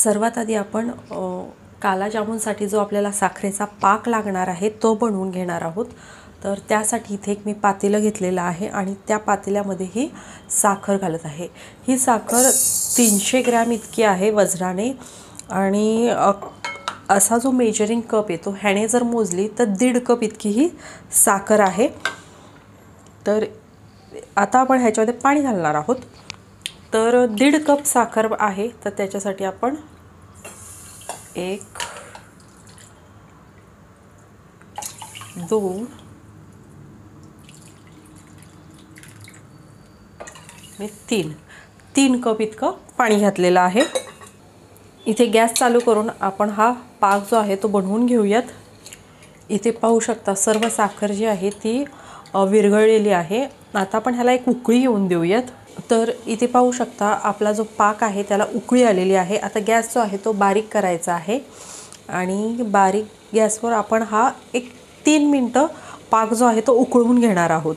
सर्वात आधी आपण काला जामुनसाठी जो आपल्याला साखरेचा पाक लागणार आहे तो बनवून घेणार आहोत। तर त्यासाठी इथे एक मी पातेलं घेतलेलं आहे आणि त्या पातेल्यामध्ये ही साखर घालत आहे। ही साखर 300 ग्रॅम इतकी आहे वजनाने आणि असा जो मेजरिंग कप येतो ह्याने जर मोजली तर 1.5 कप इतकी ही साखर आहे। तर आता आपण ह्याच्यामध्ये पाणी घालणार आहोत। तर 1.5 कप साखर आहे तर त्याच्यासाठी आपण 1 2 आणि 3 कप इतकं पाणी घातलेलं आहे। इथे गॅस चालू करून आपण हा पाक जो आहे तो बनवून घेऊयात। इथे पाहू शकता सर्व साखर जी आहे ती विरघळलेली आहे। आता आपण ह्याला एक उकळी येऊन देऊयात। तर इथे पाहू शकता आपला जो पाक आहे त्याला उकळी आलेली आहे। आता गॅस जो आहे तो बारीक करायचा आहे आणि बारीक गॅसवर आपण हा एक 3 मिनिटं पाक जो आहे तो उकळवून घेणार आहोत।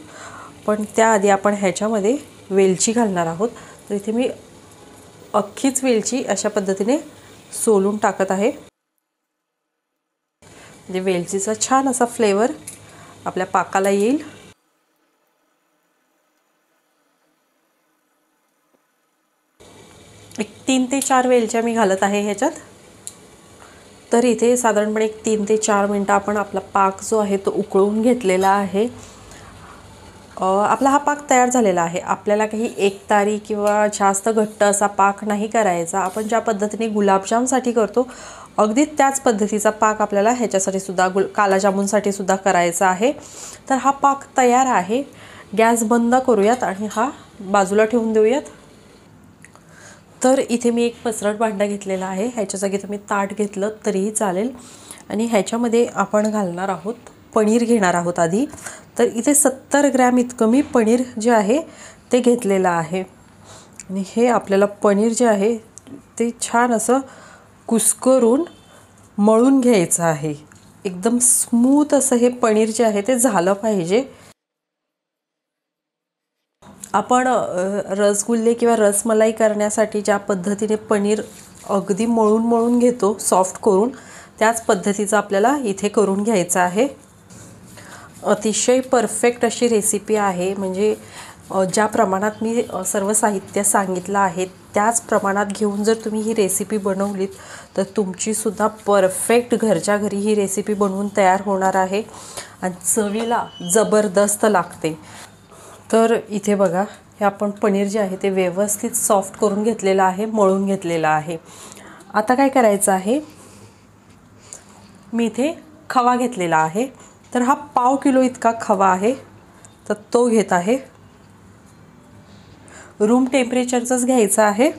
पण त्याआधी आपण ह्याच्यामध्ये वेलची घालणार आहोत। तर इथे मी अख्खीच वेलची अशा पद्धतीने सोलून टाकत आहे। म्हणजे वेलचीचा छान असा फ्लेवर आपल्या पाकाला येईल। एक 3 ते 4 वेलच्या मी घालत आहे ह्याच्यात। तर इथे साधारणपणे 3 ते 4 मिनिटं आपण आपला पाक जो आहे तो उकळून घेतलेला आहे। आपला हा पाक तयार झालेला आहे। आपल्याला काही एकतारी किंवा जास्त घट्ट असा पाक नाही करायचा। आपण ज्या पद्धतीने गुलाबजामसाठी करतो अगदी त्याच पद्धतीचा पाक आपल्याला ह्याच्यासाठी सुद्धा काला जामुनसाठी सुद्धा करायचा आहे। तर हा पाक तयार आहे। गॅस बंद करूयात आणि हा बाजूला ठेवून देऊयात। तर इथे मी एक पसरट भांडा घेतलेला आहे। ह्याच्या जागी तुम्ही ताट घेतलं तरीही चालेल आणि ह्याच्यामध्ये आपण घालणार आहोत पनीर घेणार आहोत आधी। तर इथे 70 ग्रॅम इतकं मी पनीर जे आहे ते घेतलेलं आहे आणि हे आपल्याला पनीर जे आहे ते छान असं कुस्करून मळून घ्यायचं आहे। एकदम स्मूथ असं हे पनीर जे आहे ते झालं पाहिजे। आपण रसगुल्ले किंवा रसमलाई करण्यासाठी ज्या पद्धतीने पनीर अगदी मळून घेतो सॉफ्ट करून त्याच पद्धतीचं आपल्याला इथे करून घ्यायचं आहे। अतिशय परफेक्ट अशी रेसिपी आहे। म्हणजे ज्या प्रमाणात मी सर्व साहित्य सांगितलं आहे त्याच प्रमाणात घेऊन जर तुम्ही ही रेसिपी बनवलीत तर तुमची सुद्धा परफेक्ट घरच्या घरी ही रेसिपी बनवून तयार होणार आहे आणि चवीला जबरदस्त लागते। तर इथे बघा हे आपण पनीर जे आहे ते व्यवस्थित सॉफ्ट करून घेतलेलं आहे, मळून घेतलेलं आहे। आता काय करायचं आहे, मी इथे खवा घेतलेला आहे। तर हा पाव किलो इतका खवा आहे तर तो घेत आहे। रूम टेम्परेचरचाच घ्यायचा आहे।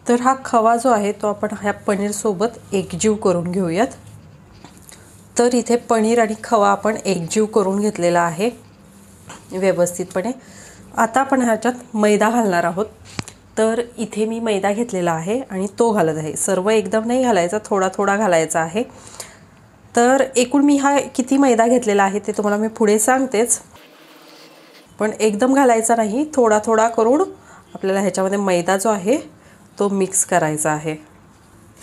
तर हा खवा जो आहे तो आपण ह्या पनीर सोबत एकजीव करून घेऊयात। तर इथे पनीर आणि खवा आपण एकजीव करून घेतलेला आहे व्यवस्थितपणे। आता आपण ह्याच्यात मैदा घालणार आहोत। तर इथे मी मैदा घेतलेला आहे आणि तो घालत आहे। सर्व एकदम नाही घालायचा, थोडा थोडा घालायचा आहे। तर एकूण मी हा किती मैदा घेतलेला आहे ते तुम्हाला मी पुढे सांगतेच, पण एकदम घालायचा नाही, थोडा थोडा करून आपल्याला ह्याच्यामध्ये मैदा जो आहे तो मिक्स करायचा आहे।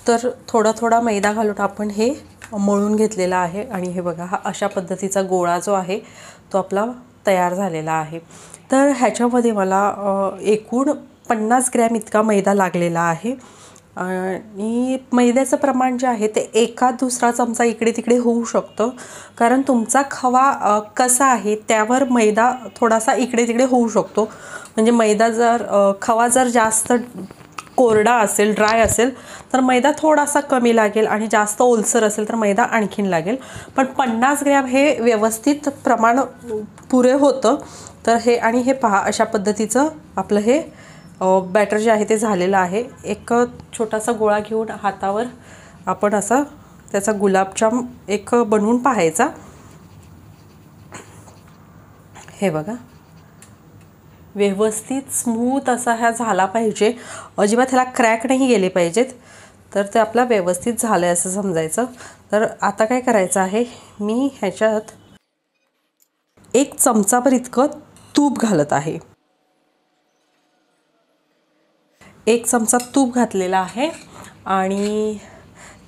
तर थोडा थोडा मैदा घालून आपण हे मळून घेतलेला आहे आणि हे बघा हा अशा पद्धतीचा गोळा जो आहे तो आपला तयार झालेला आहे। तर ह्याच्यामध्ये मला एकूण 50 ग्रॅम इतका मैदा लागलेला आहे आणि मैद्याचं प्रमाण जे आहे ते एखाद दुसरा चमचा इकडे तिकडे होऊ शकतं, कारण तुमचा खवा कसा आहे त्यावर मैदा थोडासा इकडे तिकडे होऊ शकतो। म्हणजे मैदा जर खवा जर जास्त कोरडा असेल, ड्राय असेल तर मैदा थोडासा कमी लागेल आणि जास्त ओलसर असेल तर मैदा आणखीन लागेल। पण 50 ग्रॅम हे व्यवस्थित प्रमाण पुरे होतं। तर हे आणि हे पहा अशा पद्धतीचं आपलं हे बॅटर जे आहे ते झालेलं आहे। एक छोटासा गोळा घेऊन हातावर आपण असा त्याचा गुलाबजाम एक बनवून पाहायचा। हे बघा व्यवस्थित स्मूथ असा हा झाला पाहिजे, अजिबात ह्याला क्रॅक नाही गेले पाहिजेत। तर ते आपला व्यवस्थित झालं आहे असं समजायचं। तर आता काय करायचं आहे, मी ह्याच्यात 1 चमचाभर इतकं तूप घालत आहे। 1 चमचा तूप घातलेला आहे आणि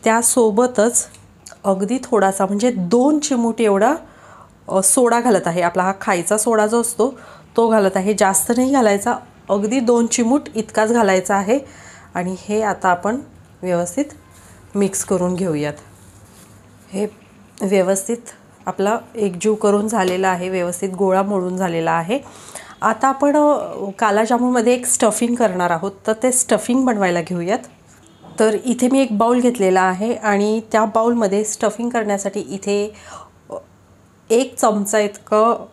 त्यासोबतच अगदी थोडासा म्हणजे 2 चिमूट एवढा सोडा घालत आहे। आपला हा खायचा सोडा जो असतो तो घालत आहे, जास्त नाही घालायचा, अगदी 2 चिमूट इतकाच घालायचा आहे। आणि हे आता आपण व्यवस्थित मिक्स करून घेऊयात। हे व्यवस्थित आपला एकजीव करून झालेला आहे, व्यवस्थित गोळा मळून झालेला आहे। आता आपण काला जामुनमध्ये एक स्टफिंग करणार आहोत, तर ते स्टफिंग बनवायला घेऊयात। तर इथे मी एक बाउल घेतलेला आहे आणि त्या बाउलमध्ये स्टफिंग करण्यासाठी इथे 1 चमचा इतकं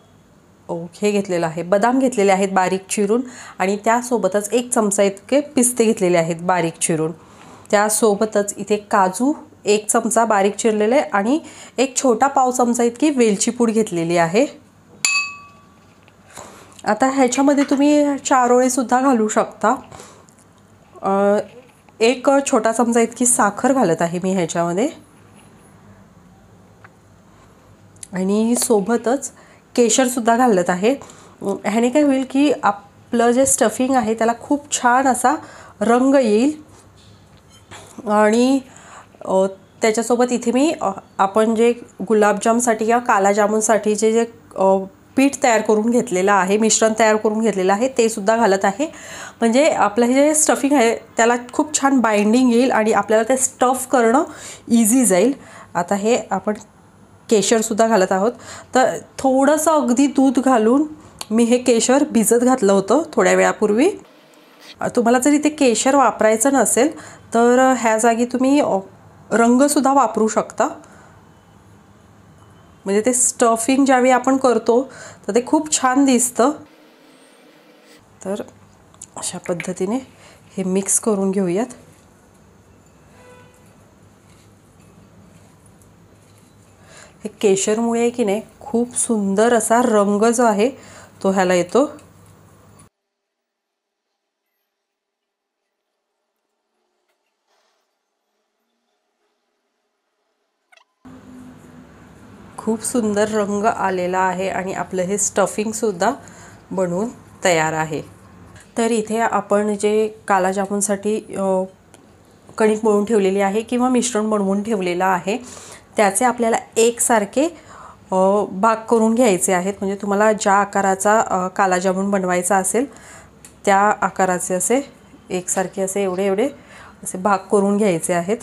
हे घेतलेलं आहे, बदाम घेतलेले आहेत बारीक चिरून आणि त्यासोबतच 1 चमचा इतके पिस्ते घेतलेले आहेत बारीक चिरून। त्यासोबतच इथे काजू 1 चमचा बारीक चिरलेले आणि एक छोटा पाव चमचा इतकी वेलची पूड घेतलेली आहे। आता ह्याच्यामध्ये तुम्ही चारोळे सुद्धा घालू शकता। एक छोटा चमचा इतकी साखर घालत आहे मी ह्याच्यामध्ये आणि सोबतच केशर सुद्धा घालत आहे। ह्याने काय होईल की आपलं जे स्टफिंग आहे त्याला खूप छान असा रंग येईल। आणि त्याच्यासोबत इथे मी आपण जे गुलाबजामसाठी या काला जामुनसाठी जे पीठ तयार करून घेतलेलं आहे, मिश्रण तयार करून घेतलेलं आहे ते सुद्धा घालत आहे। म्हणजे आपलं हे जे स्टफिंग आहे त्याला खूप छान बाइंडिंग येईल आणि आपल्याला ते स्टफ करणं इझी जाईल। आता हे आपण केशर सुद्धा घालत आहोत, तर थोडंसं अगदी दूध घालून मी हे केशर भिजत घातलं होतं थोड्या वेळापूर्वी। तुम्हाला जर इथे केशर वापरायचं नसेल तर ह्या जागी तुम्ही रंगसुद्धा वापरू शकता। म्हणजे ते स्टफिंग ज्यावेळी आपण करतो तर ते खूप छान दिसतं। तर अशा पद्धतीने हे मिक्स करून घेऊयात। हे केशरमुळे की नाही खूप सुंदर असा रंग जो आहे तो ह्याला येतो। खूप सुंदर रंग आलेला आहे आणि आपलं हे स्टफिंगसुद्धा बनवून तयार आहे। तर इथे आपण जे काला जामुनसाठी कणिक मळून ठेवलेली आहे किंवा मिश्रण बनवून ठेवलेलं आहे त्याचे आपल्याला एकसारखे भाग करून घ्यायचे आहेत। म्हणजे तुम्हाला ज्या आकाराचा काला जामुन बनवायचा असेल त्या आकाराचे असे एकसारखे असे एवढे एवढे असे भाग करून घ्यायचे आहेत।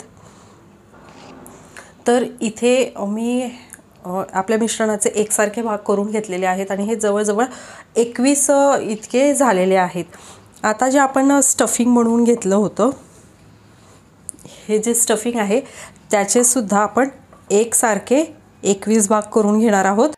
तर इथे मी आपल्या मिश्रणाचे एकसारखे भाग करून घेतलेले आहेत आणि हे जवळजवळ 21 इतके झालेले आहेत। आता जे आपण स्टफिंग बनवून घेतलं होतं, हे जे स्टफिंग आहे त्याचे सुद्धा आपण एकसारखे 21 भाग करून घेणार आहोत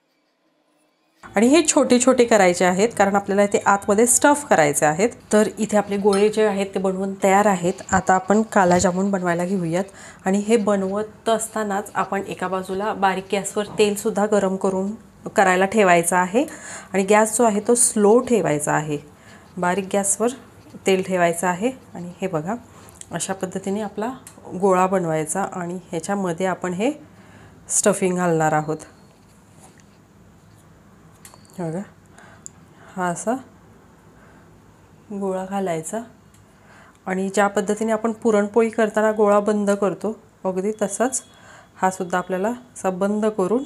आणि हे छोटे छोटे करायचे आहेत कारण आपल्याला ते आतमध्ये स्टफ करायचे आहेत। तर इथे आपले गोळे जे आहेत ते बनवून तयार आहेत। आता आपण काला जामुन बनवायला घेऊयात आणि हे बनवत असतानाच आपण एका बाजूला बारीक गॅसवर तेल सुद्धा गरम करून करायला ठेवायचं आहे आणि गॅस जो आहे तो स्लो ठेवायचा आहे। बारीक गॅसवर तेल ठेवायचं आहे आणि हे बघा अशा पद्धतीने आपला गोळा बनवायचा आणि ह्याच्यामध्ये आपण हे स्टफिंग घालणार आहोत। बघा हा असा गोळा घालायचा आणि ज्या पद्धतीने आपण पुरणपोळी करताना गोळा बंद करतो अगदी तसंच हा सुद्धा आपल्याला असा बंद करून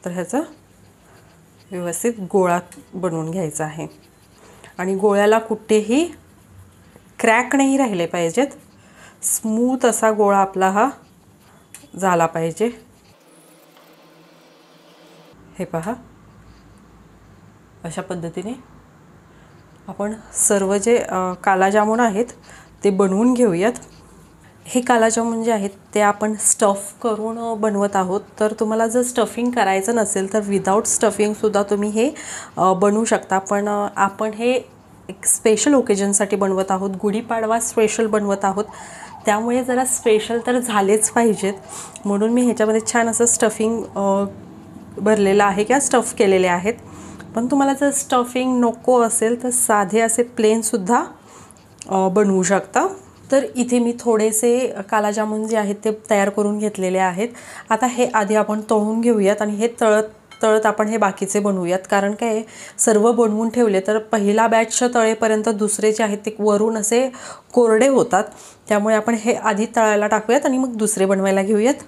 तर ह्याचा व्यवस्थित गोळा बनवून घ्यायचा आहे। आणि गोळ्याला कुठेही क्रॅक नाही राहिले पाहिजेत, स्मूथ असा गोळा आपला हा झाला पाहिजे। हे पहा अशा पद्धतीने आपण सर्व जे काला जामुन आहेत ते बनवून घेऊयात। हे काला जामुन जे आहेत ते आपण स्टफ करून बनवत आहोत। तर तुम्हाला जर स्टफिंग करायचं नसेल तर विदाऊट स्टफिंगसुद्धा तुम्ही हे बनवू शकता, पण आपण हे एक स्पेशल ओकेजनसाठी बनवत आहोत, गुढीपाडवा स्पेशल बनवत आहोत, त्यामुळे जरा स्पेशल तर झालेच पाहिजेत म्हणून मी ह्याच्यामध्ये छान असं स्टफिंग भरलेलं आहे किंवा स्टफ केलेले आहेत। पण तुम्हाला जर स्टफिंग नको असेल तर साधे असे प्लेनसुद्धा बनवू शकता। तर इथे मी थोडेसे काला जामुन जे आहेत ते तयार करून घेतलेले आहेत। आता हे आधी आपण तळून घेऊयात आणि हे तळत आपण हे बाकीचे बनवूयात, कारण काय सर्व बनवून ठेवले तर पहिला बॅचच्या तळेपर्यंत दुसरे जे आहेत ते वरून असे कोरडे होतात, त्यामुळे आपण हे आधी तळायला टाकूयात आणि मग दुसरे बनवायला घेऊयात।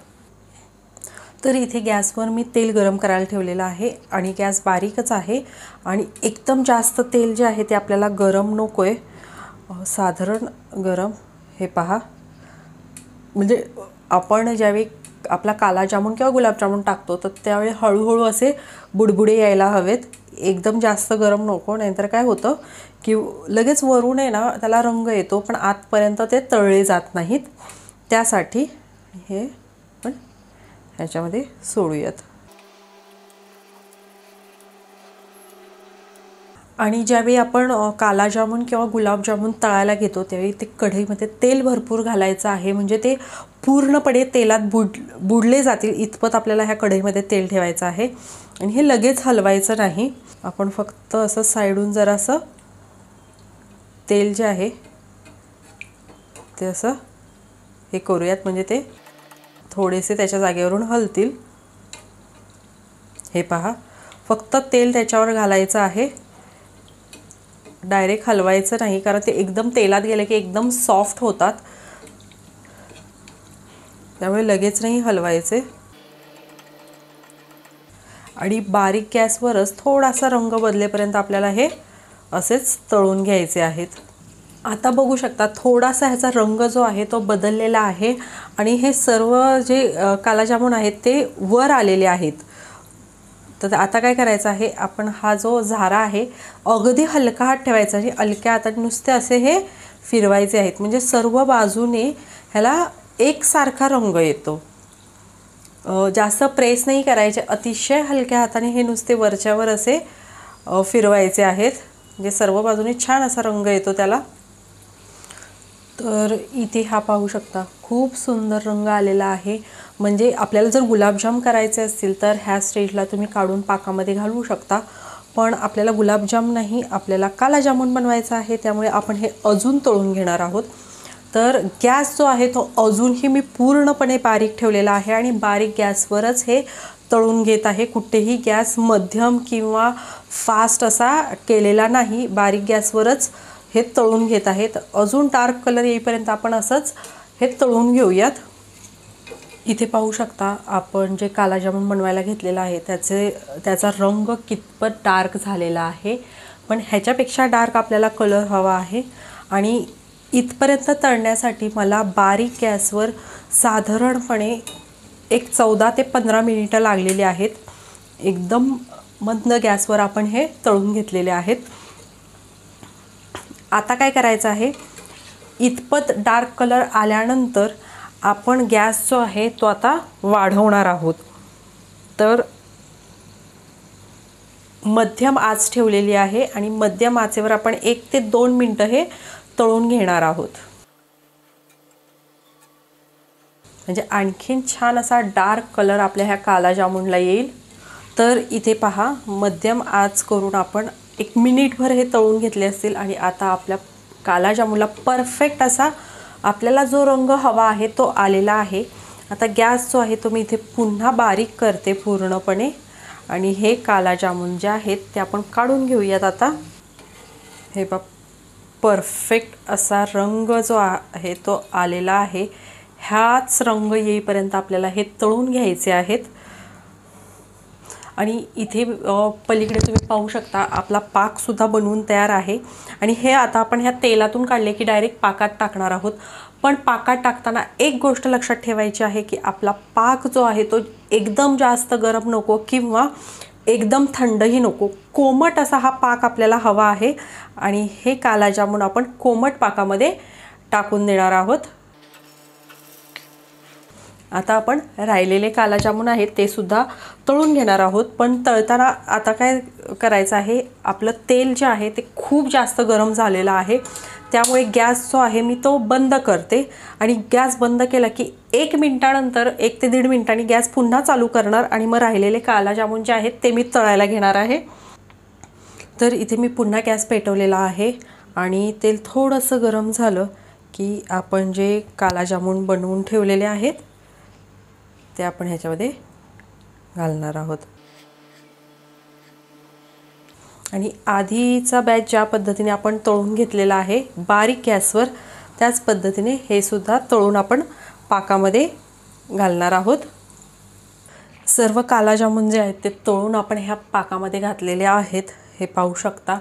तर इथे गॅसवर मी तेल गरम करायला ठेवलेलं आहे आणि गॅस बारीकच आहे आणि एकदम जास्त तेल जे आहे ते आपल्याला गरम नको आहे, साधारण गरम। हे पहा, म्हणजे आपण ज्यावेळी आपला काला जामून किंवा गुलाबजामुन टाकतो तर त्यावेळी हळूहळू असे बुडबुडे यायला हवेत, एकदम जास्त गरम नको, नाहीतर काय होतं की लगेच वरून आहे ना त्याला रंग येतो पण आतपर्यंत ते तळले जात नाहीत। त्यासाठी हे पण ह्याच्यामध्ये सोडूयात। आणि ज्यावेळी आपण काला जामून किंवा गुलाबजामुन तळायला घेतो त्यावेळी ते कढईमध्ये तेल भरपूर घालायचं आहे, म्हणजे ते पूर्णपणे तेलात बुडले जातील इतपत आपल्याला ह्या कढईमध्ये तेल ठेवायचं आहे। आणि हे लगेच हलवायचं नाही, आपण फक्त असं साईडून जरासं तेल जे आहे ते असं हे करूयात, म्हणजे ते थोडेसे त्याच्या जागेवरून हलतील। हे पहा, फक्त तेल त्याच्यावर घालायचं आहे, डायरेक्ट हलवायचं नाही, कारण ते एकदम तेलात गेले की एकदम सॉफ्ट होतात, त्यामुळे लगेच नाही हलवायचे। आणि बारीक गॅसवरच थोडासा रंग बदलेपर्यंत आपल्याला हे असेच तळून घ्यायचे आहेत। आता बघू शकता थोडासा ह्याचा रंग जो आहे तो बदललेला आहे आणि हे सर्व जे काला जामून आहेत ते वर आलेले आहेत। तर आता काय करायचं आहे, आपण हा जो झारा आहे अगदी हलका हात ठेवायचा आहे, हलक्या हाताने नुसते असे हे फिरवायचे आहेत, म्हणजे सर्व बाजूने ह्याला एकसारखा रंग येतो। जास्त प्रेस नाही करायचे, अतिशय हलक्या हाताने हे नुसते वरच्यावर असे फिरवायचे आहेत, म्हणजे सर्व बाजूने छान असा रंग येतो त्याला। तर इथे हा पाहू शकता खूप सुंदर रंग आलेला आहे, म्हणजे आपल्याला जर गुलाबजाम करायचे असतील तर ह्या स्टेजला तुम्ही काढून पाकामध्ये घालवू शकता, पण आपल्याला गुलाबजाम नाही, आपल्याला काला जामून बनवायचा आहे, त्यामुळे आपण हे अजून तळून घेणार आहोत। तर गॅस जो आहे तो अजूनही मी पूर्णपणे बारीक ठेवलेला आहे आणि बारीक गॅसवरच हे तळून घेत आहे, कुठेही गॅस मध्यम किंवा फास्ट असा केलेला नाही, बारीक गॅसवरच हे तळून घेत आहेत। अजून डार्क कलर येईपर्यंत आपण असंच हे तळून घेऊयात। इथे पाहू शकता आपण जे काला जामून बनवायला घेतलेला आहे त्याचा रंग कितपत डार्क झालेला आहे, पण ह्याच्यापेक्षा डार्क आपल्याला कलर हवा आहे। आणि इथपर्यंत तळण्यासाठी मला बारीक गॅसवर साधारणपणे एक 14 ते 15 मिनिटं लागलेली आहेत, एकदम मंद गॅसवर आपण हे तळून घेतलेले आहेत। आता काय करायचं आहे, इतपत डार्क कलर आल्यानंतर आपण गॅस जो आहे तो आता वाढवणार आहोत। तर मध्यम आच ठेवलेली आहे आणि मध्यम आचेवर आपण 1 ते 2 मिनिटं हे तळून घेणार आहोत, म्हणजे आणखीन छान असा डार्क कलर आपल्या ह्या काला जामूनला येईल। तर इथे पहा, मध्यम आच करून आपण 1 मिनिटभर हे तळून घेतले असतील आणि आता आपल्या काला जामूनला परफेक्ट असा आपल्याला जो रंग हवा आहे तो आलेला आहे। आता गॅस जो आहे तो मी इथे पुन्हा बारीक करते पूर्णपणे आणि हे काला जामून जे आहेत ते आपण काढून घेऊयात आता। हे बघ, परफेक्ट असा रंग जो आहे तो आलेला आहे, ह्याच रंग येईपर्यंत आपल्याला हे तळून घ्यायचे आहेत। आणि इथे पलीकडे तुम्ही पाहू शकता आपला पाकसुद्धा बनवून तयार आहे आणि हे आता आपण ह्या तेलातून काढले की डायरेक्ट पाकात टाकणार आहोत। पण पाकात टाकताना एक गोष्ट लक्षात ठेवायची आहे की आपला पाक जो आहे तो एकदम जास्त गरम नको किंवा एकदम थंडही नको, कोमट असा हा पाक आपल्याला हवा आहे आणि हे काला जामून आपण कोमट पाकामध्ये टाकून देणार आहोत। आता आपण राहिलेले काला जामून आहेत ते सुद्धा तळून घेणार आहोत, पण तळताना आता काय करायचं आहे, आपलं तेल जे आहे ते खूप जास्त गरम झालेलं आहे, त्यामुळे गॅस जो आहे मी तो बंद करते आणि गॅस बंद केला की 1 मिनिटानंतर 1 ते 1.5 मिनिटांनी गॅस पुन्हा चालू करणार आणि मग राहिलेले काला जामून जे आहेत ते मी तळायला घेणार आहे। तर इथे मी पुन्हा गॅस पेटवलेला आहे आणि तेल थोडंसं गरम झालं की आपण जे काला जामून बनवून ठेवलेले आहेत ते आपण ह्याच्यामध्ये घालणार आहोत। आणि आधीचा बॅच ज्या पद्धतीने आपण तळून घेतलेला आहे बारीक गॅसवर, त्याच पद्धतीने हे सुद्धा तळून आपण पाकामध्ये घालणार आहोत। सर्व कालाजामुन जे आहेत ते तळून आपण ह्या पाकामध्ये घातलेले आहेत। हे पाहू शकता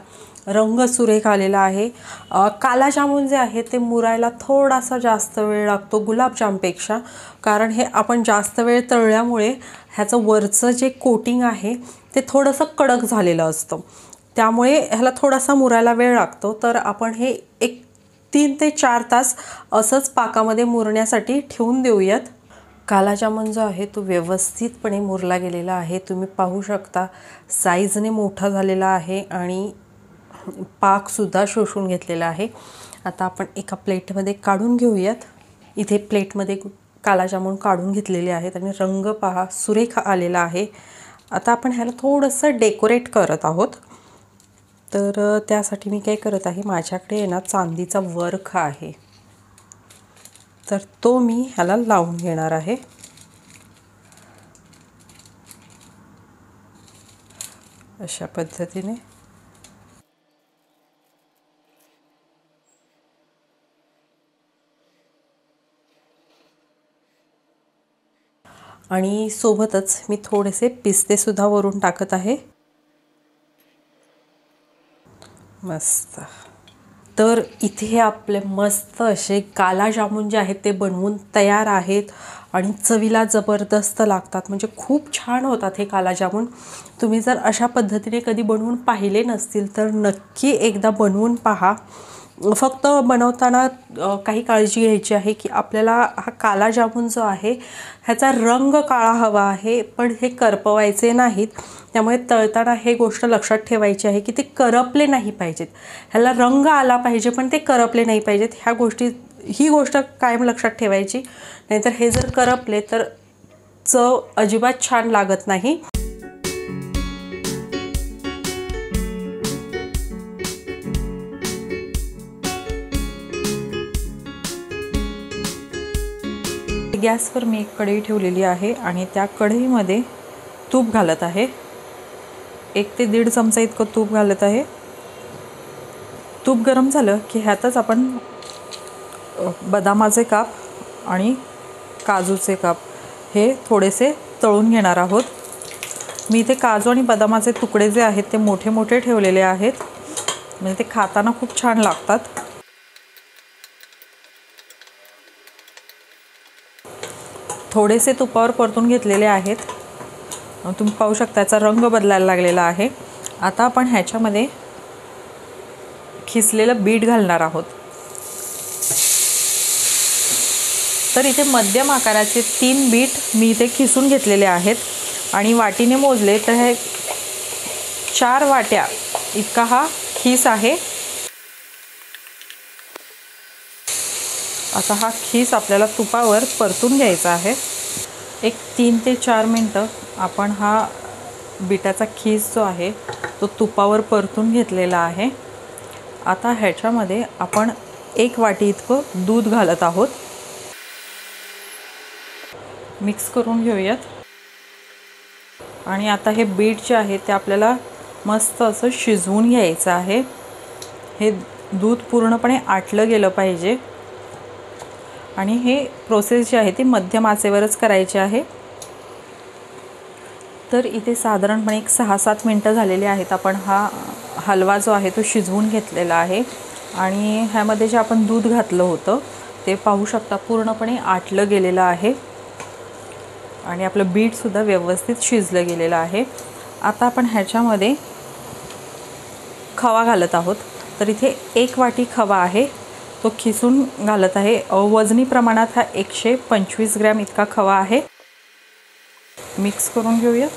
रंग सुरेख आलेला आहे। कालाजामुन जे आहे ते मुरायला थोडासा जास्त वेळ लागतो गुलाबजामपेक्षा, कारण हे आपण जास्त वेळ तळल्यामुळे ह्याचं वरचं जे कोटिंग आहे ते थोडंसं कडक झालेलं असतं, त्यामुळे ह्याला थोडासा मुरायला वेळ लागतो। तर आपण हे एक 3 ते 4 तास असंच पाकामध्ये मुरण्यासाठी ठेवून देऊयात। कालाजामुन जो आहे तो व्यवस्थितपणे मुरला गेलेला आहे। तुम्ही पाहू शकता साईजने मोठा झालेला आहे आणि पाकसुद्धा शोषून घेतलेला आहे। आता आपण एका प्लेटमध्ये काढून घेऊयात। इथे प्लेटमध्ये कालाजामुन काढून घेतलेले आहेत आणि रंग पहा सुरेख आलेला आहे। आता आपण ह्याला थोडंसं डेकोरेट करत आहोत। तर त्यासाठी मी काय करत आहे, माझ्याकडे ना चांदीचा वर्क आहे, तर तो मी ह्याला लावून घेणार आहे। अशा पद्धतीने आणि सोबतच मी थोडेसे पिस्ते सुद्धा वरून टाकत आहे। मस्त। तर इथे आपले मस्त असे कालाजामुन जे आहेत ते बनवून तयार आहेत आणि चवीला जबरदस्त लागतात, म्हणजे खूप छान होतात हे कालाजामुन। तुम्ही जर अशा पद्धतीने कधी बनवून पाहिले नसतील तर नक्की एकदा बनवून पहा। फक्त बनवताना काही काळजी घ्यायची आहे की आपल्याला हा कालाजामुन जो आहे ह्याचा रंग काळा हवा आहे, पण हे करपवायचे नाहीत। त्यामुळे तळताना हे गोष्ट लक्षात ठेवायची आहे की ते करपले नाही पाहिजेत। ह्याला रंग आला पाहिजे पण ते करपले नाही पाहिजेत। ही गोष्ट कायम लक्षात ठेवायची, नाहीतर हे जर करपले तर चव अजिबात छान लागत नाही। गॅसवर मी एक कढई ठेवलेली आहे आणि त्या कढईमध्ये तूप घालत आहे। 1 ते 1.5 चमचा इतकं तूप घालत आहे। तूप गरम झालं की ह्यातच आपण बदामाचे काप आणि काजूचे काप हे थोडेसे तळून घेणार आहोत। मी इथे काजू आणि बदामाचे तुकडे जे आहेत ते मोठे मोठे ठेवलेले आहेत, म्हणजे ते खाताना खूप छान लागतात। थोडेसे तुपावर परतून घेतलेले आहेत। तुम्ही पाहू शकता याचा रंग बदलायला लागलेला आहे। आता आपण ह्याच्यामध्ये खिसलेलं बीट घालणार आहोत। तर इथे मध्यम आकाराचे 3 बीट मी इथे खिसून घेतलेले आहेत आणि वाटीने मोजले तर हे 4 वाट्या इतका हा खीस आहे। आता हा खीस आपल्याला तुपावर परतून घ्यायचा आहे। एक 3 ते 4 मिनटं आपण हा बीटाचा खीस जो आहे तो तुपावर परतून घेतलेला आहे। आता ह्याच्यामध्ये आपण 1 वाटी इतकं दूध घालत आहोत। मिक्स करून घेऊयात आणि आता हे बीट जे आहे ते आपल्याला मस्त असं शिजवून घ्यायचं आहे। हे दूध पूर्णपणे आटलं गेलं पाहिजे आणि हे प्रोसेस जी आहे ती मध्यम आचेवरच करायची आहे। तर इथे साधारणपणे एक 6-7 मिनटं झालेली आहेत। आपण हा हलवा जो आहे तो शिजवून घेतलेला आहे आणि ह्यामध्ये जे आपण दूध घातलं होतं ते पाहू शकता पूर्णपणे आटलं गेलेलं आहे आणि आपलं बीटसुद्धा व्यवस्थित शिजलं गेलेलं आहे। आता आपण ह्याच्यामध्ये खवा घालत आहोत। तर इथे 1 वाटी खवा आहे तो खिसून घालत आहे। वजनी प्रमाणात हा 125 ग्रॅम इतका खवा आहे। मिक्स करून घेऊया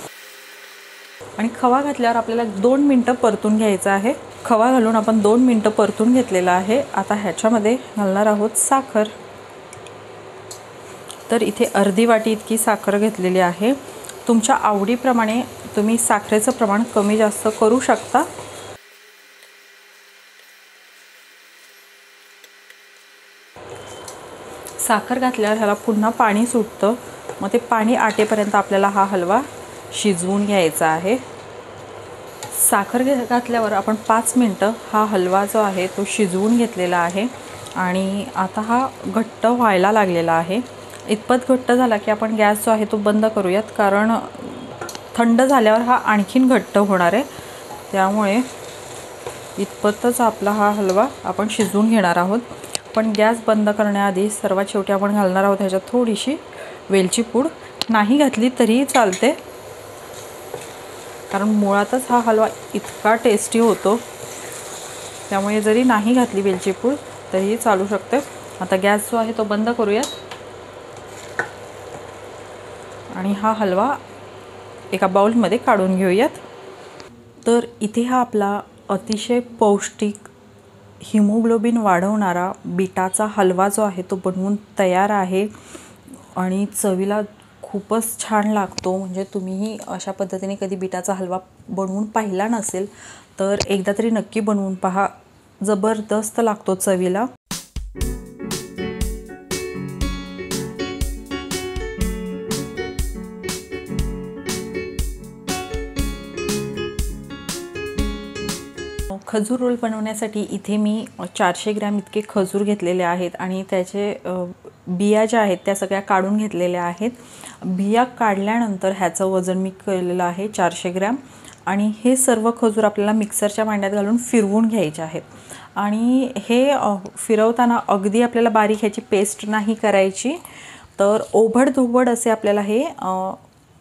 आणि खवा घातल्यावर आपल्याला 2 मिनटं परतून घ्यायचा आहे। खवा घालून आपण 2 मिनटं परतून घेतलेला आहे। आता ह्याच्यामध्ये घालणार आहोत साखर। तर इथे अर्धी वाटी इतकी साखर घेतलेली आहे। तुमच्या आवडीप्रमाणे तुम्ही साखरेचं प्रमाण कमी जास्त करू शकता। साखर घातल्यावर ह्याला पुन्हा पाणी सुटतं, मग ते पाणी आटेपर्यंत आपल्याला हा हलवा शिजवून घ्यायचा आहे। साखर घातल्यावर आपण 5 मिनटं हा हलवा जो आहे तो शिजवून घेतलेला आहे आणि आता हा घट्ट व्हायला लागलेला आहे। इतपत घट्ट झाला की आपण गॅस जो आहे तो बंद करूयात, कारण थंड झाल्यावर हा आणखीन घट्ट होणार आहे। त्यामुळे इतपतच आपला हा हलवा आपण शिजवून घेणार आहोत। पण गॅस बंद करण्याआधी सर्वात शेवटी आपण घालणार आहोत ह्याच्यात थोडीशी वेलची पूड। नाही घातली तरीही चालते, कारण मुळातच हा हलवा इतका टेस्टी होतो, त्यामुळे जरी नाही घातली वेलची पूड तरीही चालू शकते। आता गॅस जो आहे तो बंद करूयात आणि हा हलवा एका बाउलमध्ये काढून घेऊयात। तर इथे हा आपला अतिशय पौष्टिक हिमोग्लोबिन वाढवणारा बीटाचा हलवा जो आहे तो बनवून तयार आहे आणि चवीला खूपच छान लागतो। म्हणजे तुम्हीही अशा पद्धतीने कधी बीटाचा हलवा बनवून पाहिला नसेल तर एकदा तरी नक्की बनवून पहा, जबरदस्त लागतो चवीला। खजूर रोल बनवण्यासाठी इथे मी 400 ग्रॅम इतके खजूर घेतलेले आहेत आणि त्याचे बिया ज्या आहेत त्या सगळ्या काढून घेतलेल्या आहेत। बिया काढल्यानंतर ह्याचं वजन मी केलेलं आहे 400 ग्रॅम आणि हे सर्व खजूर आपल्याला मिक्सरच्या भांड्यात घालून फिरवून घ्यायचे आहेत। आणि हे फिरवताना अगदी आपल्याला बारीक ह्याची पेस्ट नाही करायची, तर ओबडधोबड असे आपल्याला हे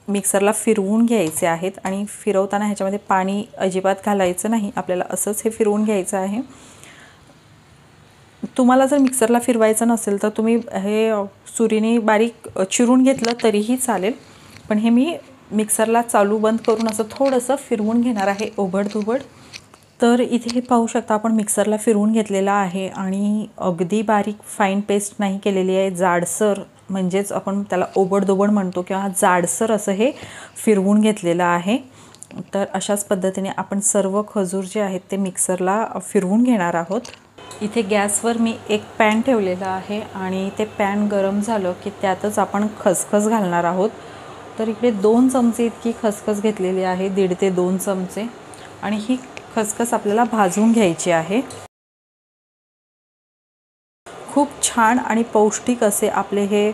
मिक्सरला फिरवून घ्यायचे आहेत। आणि फिरवताना ह्याच्यामध्ये पाणी अजिबात घालायचं नाही, आपल्याला असंच हे फिरवून घ्यायचं आहे। तुम्हाला जर मिक्सरला फिरवायचं नसेल तर तुम्ही हे सुरीने बारीक चिरून घेतलं तरीही चालेल, पण हे मी मिक्सरला चालू बंद करून असं थोडंसं फिरवून घेणार आहे ओबडधोबड। तर इथे हे पाहू शकता आपण मिक्सरला फिरवून घेतलेला आहे आणि अगदी बारीक फाईन पेस्ट नाही केलेली आहे, जाडसर म्हणजेच आपण त्याला ओबडधोबड म्हणतो किंवा जाडसर असं हे फिरवून घेतलेलं आहे। तर अशाच पद्धतीने आपण सर्व खजूर जे आहेत ते मिक्सरला फिरवून घेणार आहोत। इथे गॅसवर मी एक पॅन ठेवलेला आहे आणि ते पॅन गरम झालं की त्यातच आपण खसखस घालणार आहोत। तर इकडे 2 चमचे इतकी खसखस घेतलेली आहे, 1.5 ते 2 चमचे, आणि ही खसखस आपल्याला भाजून घ्यायची आहे। खूप छान आणि पौष्टिक असे आपले हे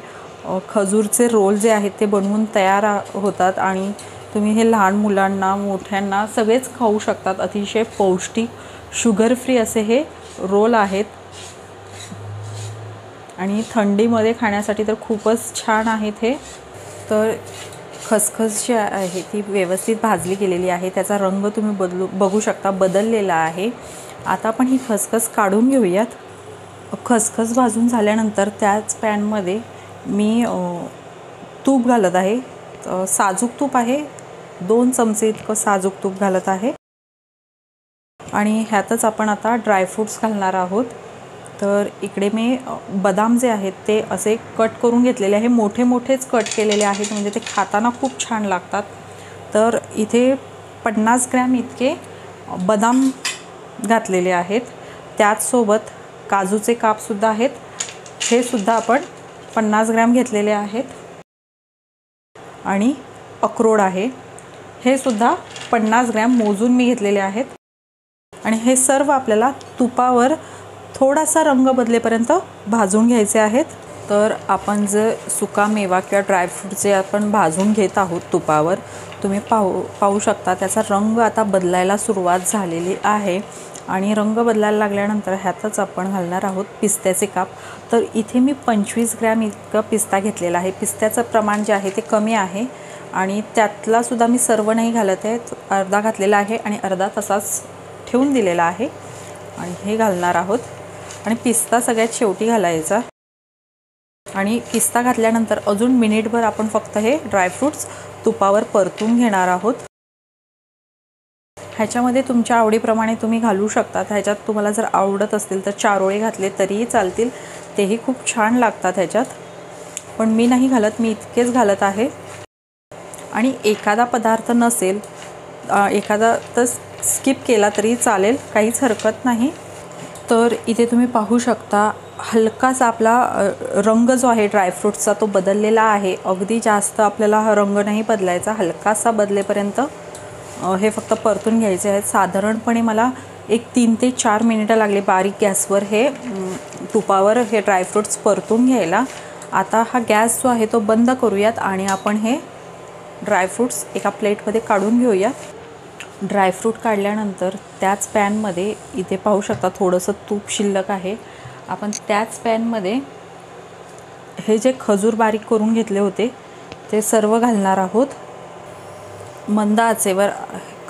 खजूरचे रोल जे आहेत ते बनवून तयार होतात आणि तुम्ही हे लहान मुलांना मोठ्यांना सगळेच खाऊ शकतात। अतिशय पौष्टिक शुगर फ्री असे हे रोल आहेत आणि थंडीमध्ये खाण्यासाठी तर खूपच छान आहेत हे। तर खसखस जी आहे ती व्यवस्थित भाजली गेलेली आहे, त्याचा रंग तुम्ही बघू शकता बदललेला आहे। आता आपण ही खसखस काढून घेऊयात। खसखस भाजून झाल्यानंतर त्याच पॅनमध्ये मी तूप घालत आहे, साजूक तूप आहे, 2 चमचे इतकं साजूक तूप घालत आहे आणि ह्यातच आपण आता ड्रायफ्रूट्स घालणार आहोत। तर इकडे मी बदाम जे आहेत ते असे कट करून घेतलेले आहे, मोठे मोठेच कट केलेले आहेत, म्हणजे ते खाताना खूप छान लागतात। तर इथे 50 ग्रॅम इतके बदाम घातलेले आहेत, त्याचसोबत काजूचे कापसुद्धा आहेत, हे सुद्धा आपण 50 ग्रॅम घेतलेले आहेत आणि अक्रोड आहे, हे सुद्धा 50 ग्रॅम मोजून मी घेतलेले आहेत। आणि हे सर्व आपल्याला तुपावर थोडासा रंग बदलेपर्यंत भाजून घ्यायचे आहेत। तर आपण जे सुका मेवा किंवा ड्रायफ्रूट जे आपण भाजून घेत आहोत तुपावर, तुम्ही पाहू शकता त्याचा रंग आता बदलायला सुरुवात झालेली आहे आणि रंग बदलायला लागल्यानंतर ह्यातच आपण घालणार आहोत पिस्त्याचे काप। तर इथे मी 25 ग्रॅम इतका पिस्ता घेतलेला आहे। पिस्त्याचं प्रमाण जे आहे ते कमी आहे आणि त्यातला सुद्धा मी सर्व नाही घालत आहे, अर्धा घातलेला आहे आणि अर्धा तसाच ठेवून दिलेला आहे आणि हे घालणार आहोत। आणि पिस्ता सगळ्यात शेवटी घालायचा आणि पिस्ता घातल्यानंतर अजून मिनिटभर आपण फक्त हे ड्रायफ्रूट्स तुपावर परतून घेणार आहोत। ह्याच्यामध्ये तुमच्या आवडीप्रमाणे तुम्ही घालू शकता, ह्याच्यात तुम्हाला जर आवडत असतील तर चारोळे घातले तरीही चालतील, तेही खूप छान लागतात ह्याच्यात, पण मी नाही घालत, मी इतकेच घालत आहे। आणि एखादा पदार्थ नसेल, एखादा तर स्किप केला तरी चालेल, काहीच हरकत नाही। तर इथे तुम्ही पाहू शकता हलकासा आपला रंग जो आहे ड्रायफ्रूट्सचा तो बदललेला आहे। अगदी जास्त आपल्याला हा रंग नाही बदलायचा, हलकासा बदलेपर्यंत हे फक्त परतून घ्यायचे आहेत। साधारणपणे मला एक 3 ते 4 मिनिटं लागले बारीक गॅसवर हे तुपावर हे ड्रायफ्रूट्स परतून घ्यायला। आता हा गॅस जो आहे तो बंद करूयात आणि आपण हे ड्रायफ्रूट्स एका प्लेटमध्ये काढून घेऊया। ड्रायफ्रूट काढल्यानंतर त्याच पॅनमध्ये इथे पाहू शकता थोडंसं तूप शिल्लक आहे। आपण त्याच पॅनमध्ये हे जे खजूर बारीक करून घेतले होते ते सर्व घालणार आहोत। मंद आचेवर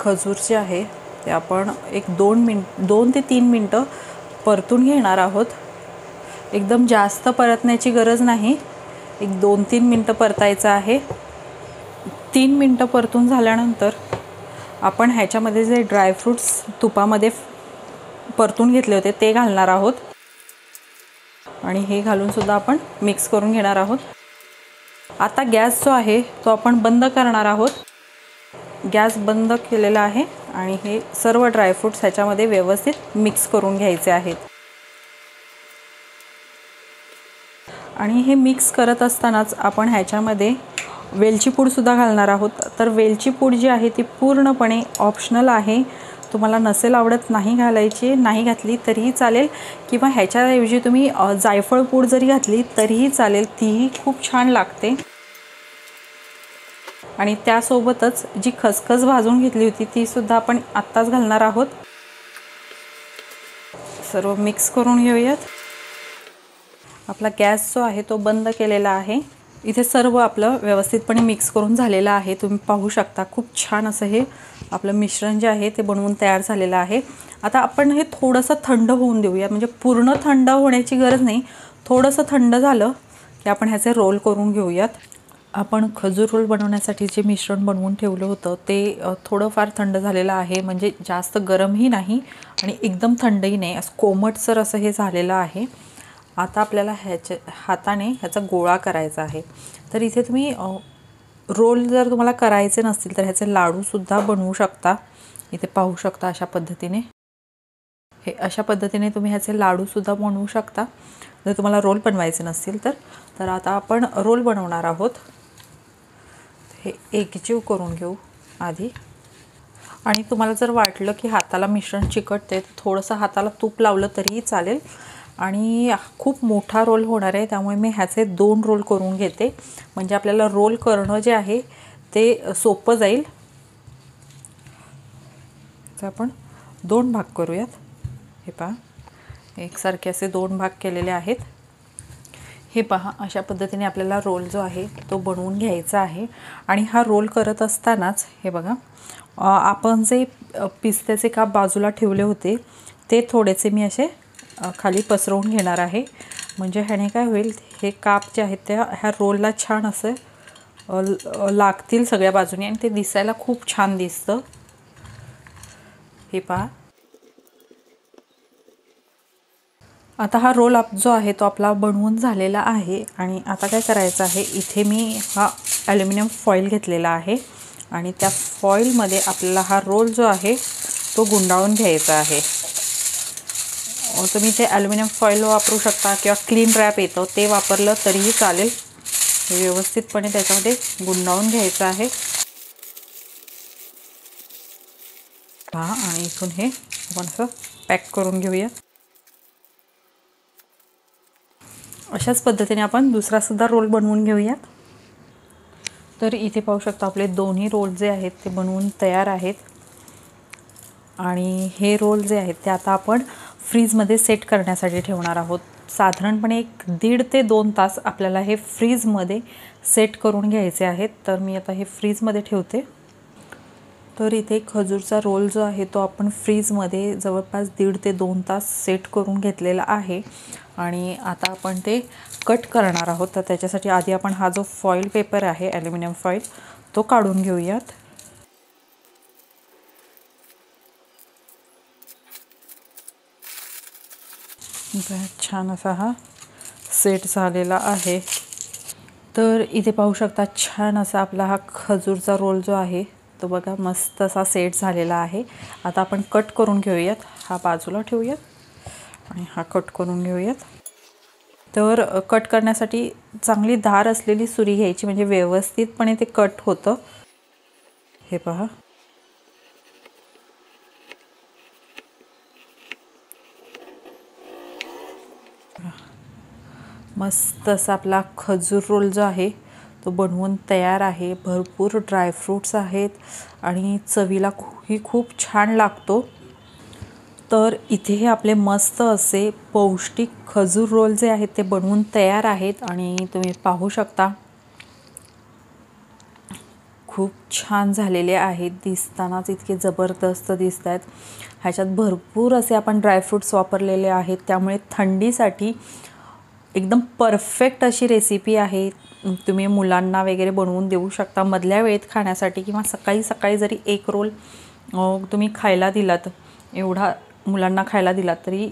खजूर जे आहे ते आपण एक 2 ते 3 मिनटं परतून घेणार आहोत। एकदम जास्त परतण्याची गरज नाही, एक 2-3 मिनटं परतायचं आहे। 3 मिनटं परतून झाल्यानंतर आपण ह्याच्यामध्ये जे ड्रायफ्रूट्स तुपामध्ये परतून घेतले होते ते घालणार आहोत आणि हे घालून सुद्धा आपण मिक्स करून घेणार आहोत। आता गॅस जो आहे तो आपण बंद करणार आहोत। गॅस बंद केलेला आहे आणि हे सर्व ड्रायफ्रूट्स ह्याच्यामध्ये व्यवस्थित मिक्स करून घ्यायचे आहेत। आणि हे मिक्स करत असतानाच आपण ह्याच्यामध्ये वेलची पूड सुद्धा घालणार आहोत। तर वेलची पूड जी आहे ती पूर्णपणे ऑप्शनल आहे, तुम्हाला नसेल आवडत नाही घालायची, नाही घातली तरीही चालेल किंवा ह्याच्याऐवजी तुम्ही जायफळ पूड जरी घातली तरीही चालेल, तीही खूप छान लागते। आणि त्यासोबतच जी खसखस भाजून घेतली होती ती सुद्धा आपण आत्ताच घालणार आहोत। सर्व मिक्स करून घेऊयात। आपला गॅस जो आहे तो बंद केलेला आहे। इथे सर्व आपलं व्यवस्थितपणे मिक्स करून झालेलं आहे, तुम्ही पाहू शकता। खूप छान असं हे आपलं मिश्रण जे आहे ते बनवून तयार झालेलं आहे। आता आपण हे थोडंसं थंड होऊन देऊया, म्हणजे पूर्ण थंड होण्याची गरज नाही, थोडंसं थंड झालं की आपण ह्याचे रोल करून घेऊयात। आपण खजूर रोल बनवण्यासाठी जे मिश्रण बनवून ठेवलं होतं ते थोडंफार थंड झालेलं आहे, म्हणजे जास्त गरमही नाही आणि एकदम थंडही नाही, असं कोमटसर असं हे झालेलं आहे। आता आपल्याला हाताने ह्याचा गोळा करायचा आहे। तर इथे तुम्ही रोल जर तुम्हाला करायचे नसतील तर ह्याचे लाडूसुद्धा बनवू शकता। इथे पाहू शकता अशा पद्धतीने, हे अशा पद्धतीने तुम्ही ह्याचे लाडूसुद्धा बनवू शकता जर तुम्हाला रोल बनवायचे नसतील तर। तर आता आपण रोल बनवणार आहोत। हे एकजीव करून घेऊ आधी। आणि तुम्हाला जर वाटलं की हाताला मिश्रण चिकटते तर थोडंसं हाताला तूप लावलं तरीही चालेल। आणि खूप मोठा रोल होणार आहे त्यामुळे मी ह्याचे 2 रोल करून घेते, म्हणजे आपल्याला रोल करणं जे आहे ते सोपं जाईल। तर आपण 2 भाग करूयात। हे पहा, एकसारखे असे 2 भाग केलेले आहेत। हे पहा, अशा पद्धतीने आपल्याला रोल जो आहे तो बनवून घ्यायचा आहे। आणि हा रोल करत असतानाच हे बघा, आपण जे पिस्त्याचे काप बाजूला ठेवले होते ते थोडेसे मी असे खाली पसरवून घेणार आहे, म्हणजे ह्याने काय होईल, हे काप जे आहेत त्या ह्या रोलला छान असे लागतील सगळ्या बाजूने आणि ते दिसायला खूप छान दिसतं। हे पहा, आता हा रोल जो आहे तो आपला बनवून झालेला आहे। आणि आता काय करायचं आहे, इथे मी हा ॲल्युमिनियम फॉईल घेतलेला आहे आणि त्या फॉईलमध्ये आपल्याला हा रोल जो आहे तो गुंडाळून घ्यायचा आहे। तुम्ही ते ॲल्युमिनियम फॉईल वापरू शकता किंवा क्लीन रॅप येतं ते वापरलं तरीही चालेल। हे व्यवस्थितपणे त्याच्यामध्ये गुंडाळून घ्यायचं आहे। पहा, आणि इथून हे आपण असं पॅक करून घेऊया। अशाच पद्धतीने आपण दुसरासुद्धा रोल बनवून घेऊयात। तर इथे पाहू शकता आपले दोन्ही रोल जे आहेत ते बनवून तयार आहेत। आणि हे रोल जे आहेत ते आता आपण फ्रीजमध्ये सेट करण्यासाठी ठेवणार आहोत। साधारणपणे 1.5 ते 2 तास आपल्याला हे फ्रीजमध्ये सेट करून घ्यायचे आहेत। तर मी आता हे फ्रीजमध्ये ठेवते। तर इथे खजूरचा रोल जो आहे तो आपण फ्रीजमध्ये जवळपास 1.5 ते 2 तास सेट करून घेतलेला आहे। आणि आता आपण ते कट करणार आहोत। तर त्याच्यासाठी आधी आपण हा जो फॉईल पेपर आहे ॲल्युमिनियम फॉईल तो काढून घेऊयात। छान असा हा सेट झालेला आहे। तर इथे पाहू शकता छान असा आपला हा खजूरचा रोल जो आहे तो बघा मस्त असा सेट झालेला आहे। आता आपण कट करून घेऊयात, हा बाजूला ठेवूयात आणि हा कट करून घेऊयात। तर कट करण्यासाठी चांगली धार असलेली सुरी घ्यायची, म्हणजे व्यवस्थितपणे ते कट होतं। हे पहा, मस्त असा आपला खजूर रोल जो आहे तो बनवून तयार आहे. भरपूर ड्रायफ्रूट्स आहेत आणि चवीला ही खूप छान लागतो. तर इथे हे आपले मस्त असे पौष्टिक खजूर रोल जे आहेत ते बनवून तयार आहेत आणि तुम्ही पाहू शकता खूप छान झालेले आहेत. दिसतानाच इतके जबरदस्त दिसत आहेत. ह्याच्यात भरपूर असे आपण ड्रायफ्रूट्स वापरलेले आहेत, त्यामुळे थंडीसाठी एकदम परफेक्ट अशी रेसिपी आहे. तुम्ही मुलांना वगैरे बनवून देऊ शकता मधल्या वेळेत खाण्यासाठी, किंवा सकाळी सकाळी जरी एक रोल तुम्ही खायला दिलात, एवढा मुलांना खायला दिलात तरी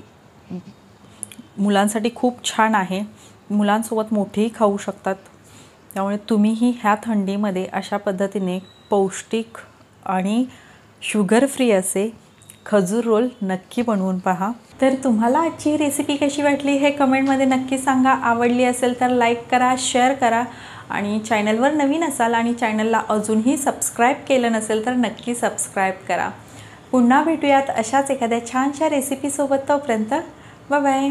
मुलांसाठी खूप छान आहे. मुलांसोबत मोठेही खाऊ शकतात. त्यामुळे तुम्हीही ह्या थंडीमध्ये अशा पद्धतीने पौष्टिक आणि शुगर फ्री असे खजूर रोल नक्की बनवून पहा. तर तुम्हाला आजची रेसिपी कशी वाटली हे कमेंटमध्ये नक्की सांगा. आवडली असेल तर लाईक करा, शेअर करा आणि चॅनलवर नवीन असाल आणि चॅनलला अजूनही सबस्क्राईब केलं नसेल तर नक्की सबस्क्राईब करा. पुन्हा भेटूयात अशाच एखाद्या छानशा रेसिपीसोबत. तोपर्यंत बाय बाय.